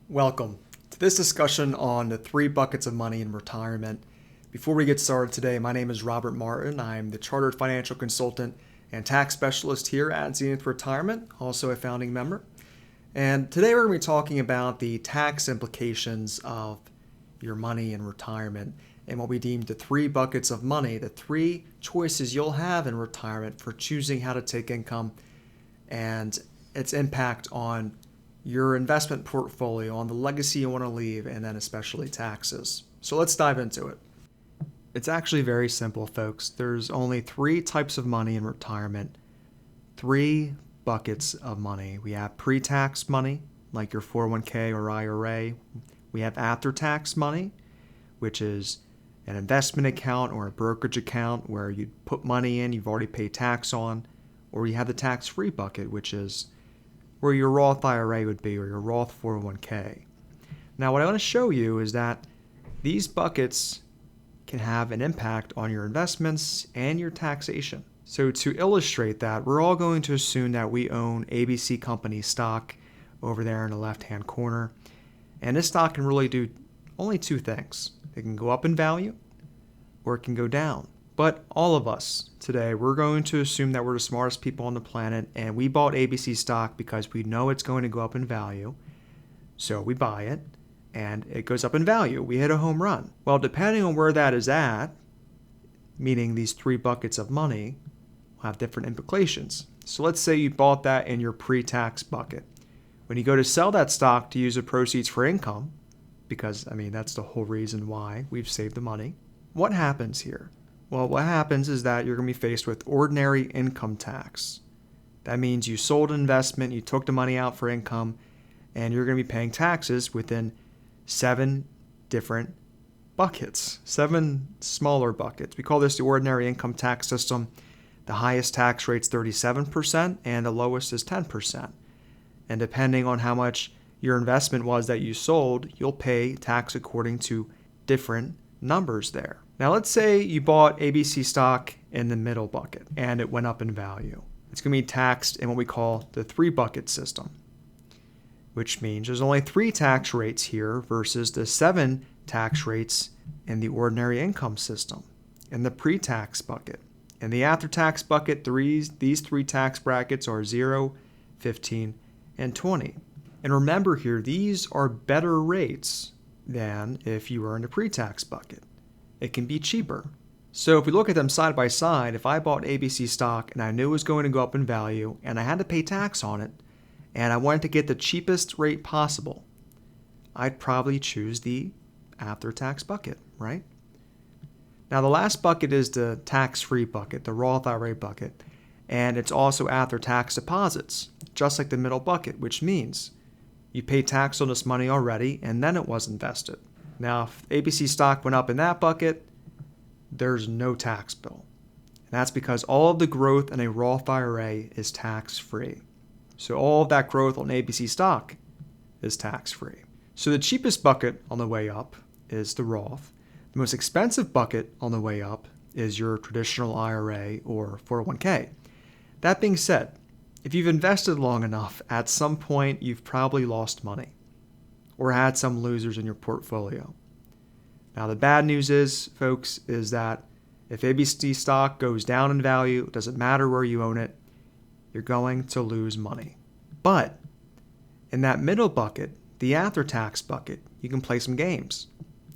Welcome to this discussion on the three buckets of money in retirement. Before we get started today, my name is Robert Martin. I'm the Chartered Financial Consultant and Tax Specialist here at Zenith Retirement, also a founding member. And today we're going to be talking about the tax implications of your money in retirement and what we deem the three buckets of money, the three choices you'll have in retirement for choosing how to take income and its impact on your investment portfolio, on the legacy you want to leave, and then especially taxes. So let's dive into it. It's actually very simple, folks. There's only three types of money in retirement, three buckets of money. We have pre-tax money, like your 401k or IRA. We have after-tax money, which is an investment account or a brokerage account where you put money in you've already paid tax on, or you have the tax-free bucket, which is where your Roth IRA would be, or your Roth 401k. Now, what I want to show you is that these buckets can have an impact on your investments and your taxation. So to illustrate that, we're all going to assume that we own ABC Company stock over there in the left-hand corner. And this stock can really do only two things. It can go up in value, or it can go down. But all of us today, we're going to assume that we're the smartest people on the planet, and we bought ABC stock because we know it's going to go up in value. So we buy it, and it goes up in value. We hit a home run. Well, depending on where that is at, meaning these three buckets of money, will have different implications. So let's say you bought that in your pre-tax bucket. When you go to sell that stock to use the proceeds for income, because, that's the whole reason why we've saved the money, what happens here? Well, what happens is that you're going to be faced with ordinary income tax. That means you sold an investment, you took the money out for income, and you're going to be paying taxes within 7 different buckets, 7 smaller buckets. We call this the ordinary income tax system. The highest tax rate's 37%, and the lowest is 10%. And depending on how much your investment was that you sold, you'll pay tax according to different numbers there. Now, let's say you bought ABC stock in the middle bucket and it went up in value. It's going to be taxed in what we call the 3-bucket system, which means there's only 3 tax rates here versus the 7 tax rates in the ordinary income system, in the pre-tax bucket. In the after-tax bucket, these 3 tax brackets are 0, 15, and 20. And remember here, these are better rates than if you were in the pre-tax bucket. It can be cheaper. So if we look at them side by side, if I bought ABC stock and I knew it was going to go up in value and I had to pay tax on it and I wanted to get the cheapest rate possible, I'd probably choose the after-tax bucket, right? Now the last bucket is the tax-free bucket, the Roth IRA bucket, and it's also after-tax deposits, just like the middle bucket, which means you pay tax on this money already and then it was invested. Now, if ABC stock went up in that bucket, there's no tax bill. And that's because all of the growth in a Roth IRA is tax-free. So all of that growth on ABC stock is tax-free. So the cheapest bucket on the way up is the Roth. The most expensive bucket on the way up is your traditional IRA or 401k. That being said, if you've invested long enough, at some point you've probably lost money or had some losers in your portfolio. Now the bad news is, folks, is that if ABC stock goes down in value, it doesn't matter where you own it, you're going to lose money. But in that middle bucket, the after-tax bucket, you can play some games.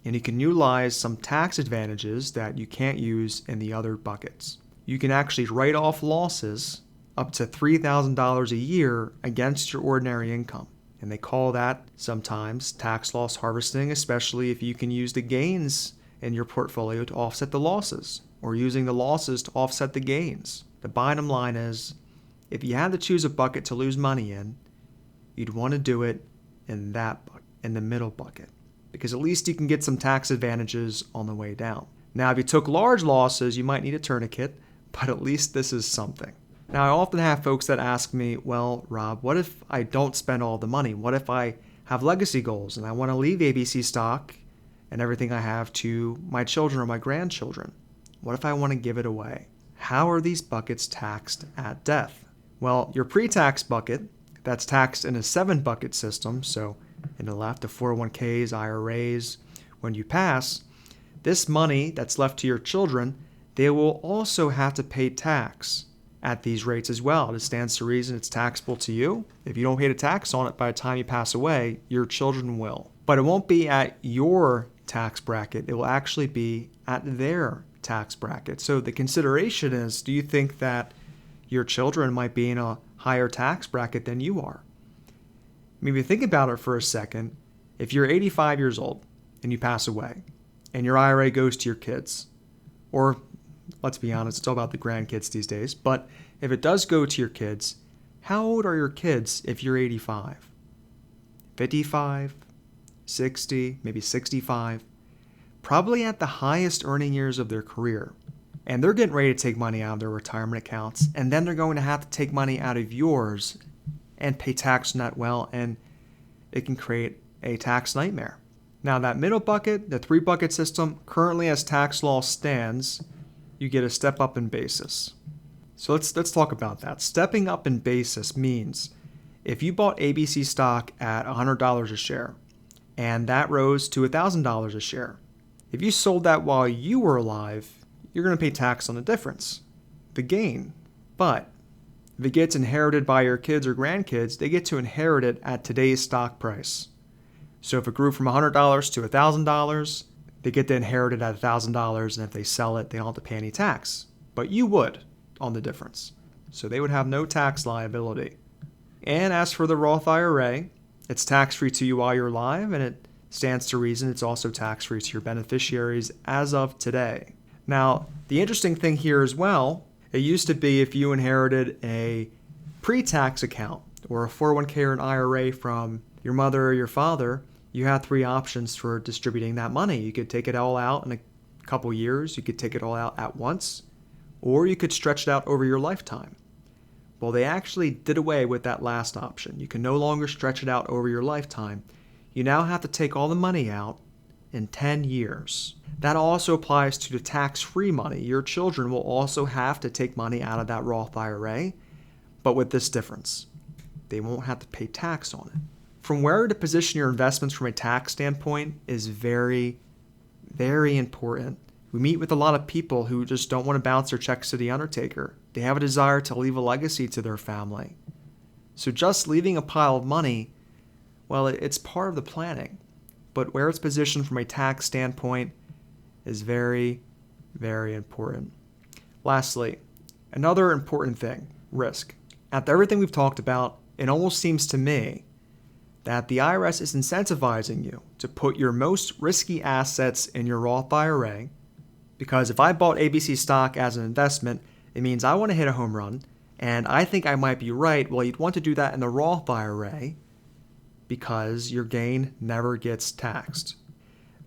And you can utilize some tax advantages that you can't use in the other buckets. You can actually write off losses up to $3,000 a year against your ordinary income. And they call that sometimes tax loss harvesting, especially if you can use the gains in your portfolio to offset the losses, or using the losses to offset the gains. The bottom line is, if you had to choose a bucket to lose money in, you'd want to do it in that bucket, in the middle bucket, because at least you can get some tax advantages on the way down. Now, if you took large losses, you might need a tourniquet, but at least this is something. Now, I often have folks that ask me, well, Rob, what if I don't spend all the money? What if I have legacy goals and I want to leave ABC stock and everything I have to my children or my grandchildren? What if I want to give it away? How are these buckets taxed at death? Well, your pre-tax bucket, that's taxed in a 7-bucket system, so and the left, the 401ks, IRAs, when you pass, this money that's left to your children, they will also have to pay tax at these rates as well. It stands to reason it's taxable to you. If you don't pay the tax on it by the time you pass away, your children will. But it won't be at your tax bracket. It will actually be at their tax bracket. So the consideration is, do you think that your children might be in a higher tax bracket than you are? Maybe think about it for a second. If you're 85 years old and you pass away and your IRA goes to your kids, or let's be honest, it's all about the grandkids these days, but if it does go to your kids, how old are your kids if you're 85? 55, 60, maybe 65? Probably at the highest earning years of their career. And they're getting ready to take money out of their retirement accounts, and then they're going to have to take money out of yours and pay tax on that well, and it can create a tax nightmare. Now that middle bucket, the 3-bucket system, currently as tax law stands, you get a step up in basis. So let's talk about that. Stepping up in basis means if you bought ABC stock at $100 a share and that rose to $1,000 a share, if you sold that while you were alive, you're going to pay tax on the difference, the gain. But if it gets inherited by your kids or grandkids, they get to inherit it at today's stock price. So if it grew from $100 to $1,000, they get to inherit it at $1,000, and if they sell it, they don't have to pay any tax. But you would on the difference. So they would have no tax liability. And as for the Roth IRA, it's tax-free to you while you're alive, and it stands to reason it's also tax-free to your beneficiaries as of today. Now, the interesting thing here as well, it used to be if you inherited a pre-tax account or a 401k or an IRA from your mother or your father, you had 3 options for distributing that money. You could take it all out in a couple years, you could take it all out at once, or you could stretch it out over your lifetime. Well, they actually did away with that last option. You can no longer stretch it out over your lifetime. You now have to take all the money out in 10 years. That also applies to the tax-free money. Your children will also have to take money out of that Roth IRA, but with this difference. They won't have to pay tax on it. From where to position your investments from a tax standpoint is very, very important. We meet with a lot of people who just don't want to bounce their checks to the undertaker. They have a desire to leave a legacy to their family. So just leaving a pile of money, well, it's part of the planning. But where it's positioned from a tax standpoint is very, very important. Lastly, another important thing, risk. After everything we've talked about, it almost seems to me that the IRS is incentivizing you to put your most risky assets in your Roth IRA, because if I bought ABC stock as an investment, it means I want to hit a home run, and I think I might be right. Well, you'd want to do that in the Roth IRA because your gain never gets taxed.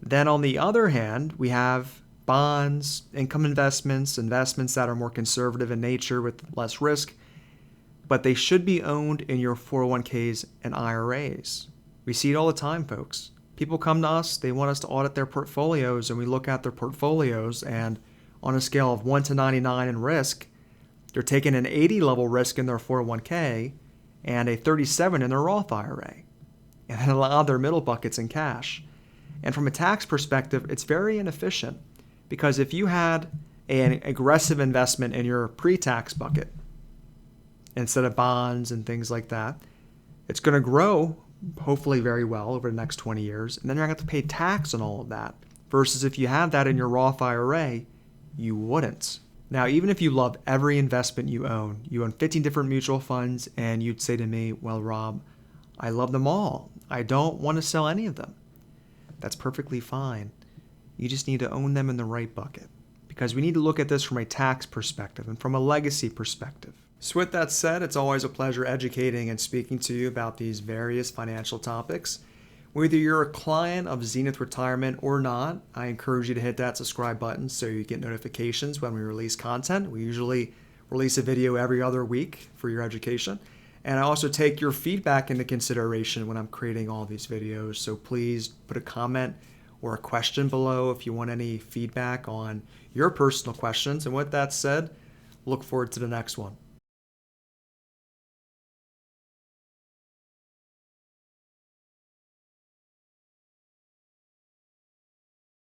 Then on the other hand, we have bonds, income investments, investments that are more conservative in nature with less risk, but they should be owned in your 401ks and IRAs. We see it all the time, folks. People come to us, they want us to audit their portfolios, and we look at their portfolios, and on a scale of 1 to 99 in risk, they're taking an 80 level risk in their 401k and a 37 in their Roth IRA, and then a lot of their middle buckets in cash. And from a tax perspective, it's very inefficient, because if you had an aggressive investment in your pre-tax bucket instead of bonds and things like that, it's going to grow hopefully very well over the next 20 years, and then you're going to have to pay tax on all of that. Versus if you had that in your Roth IRA, you wouldn't. Now, even if you love every investment you own 15 different mutual funds, and you'd say to me, well, Rob, I love them all. I don't want to sell any of them. That's perfectly fine. You just need to own them in the right bucket, because we need to look at this from a tax perspective and from a legacy perspective. So with that said, it's always a pleasure educating and speaking to you about these various financial topics. Whether you're a client of Zenith Retirement or not, I encourage you to hit that subscribe button so you get notifications when we release content. We usually release a video every other week for your education. And I also take your feedback into consideration when I'm creating all these videos. So please put a comment or a question below if you want any feedback on your personal questions. And with that said, look forward to the next one.